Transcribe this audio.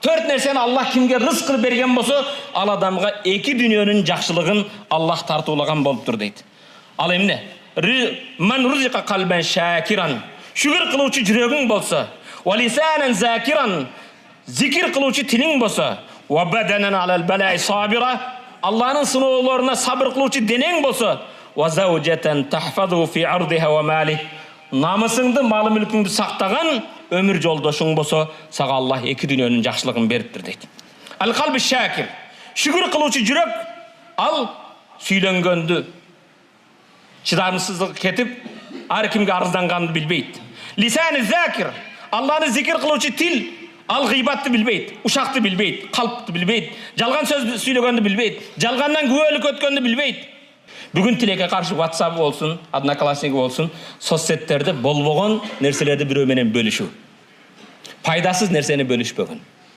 Төрт нерсени Аллах кимге рызкы берген болсо, ал адамга эки дүйнөнүн жакшылыгын Аллах тартуулаган болуптур дейт. Ал эмне? Ман рузика калбан шакиран. Шүгүр кылуучу жүрөгүң болсо, ва лисанан закиран. Зикир кылуучу тилиң болсо, ва баданан алал балаи сабира. Аллахнын сыноолоруна сабыр кылуучу денең болсо, ва заужатан тахфазу фи ардиха ва мали. Намысыңды, малы мүлкүңдү сактаган өмүр жолдошуң болсо, сага Аллах эки дүйнөнүн жакшылыгын бериптир дейт. Ал калби шакир. Шүгүр кылуучу жүрөк, ал сүйлөнгөндү, чыдарымсыздык кетип, ар кимге арызданганды билбейт. Лисаны закир. Аллахны зикир кылуучу тил, ал гыйбатты билбейт, ушакты билбейт, калпты билбейт, жалган сөз сүйлөгөндү билбейт, жалгандан күбөлүк өткөндү билбейт. Бүгүн тилекке каршы WhatsApp болсун, Одноклассники болсун, соцсеттерде болбогон нерселерди бирөө менен бөлүшүү. Пайдасыз нерсени бөлүшпөгөн.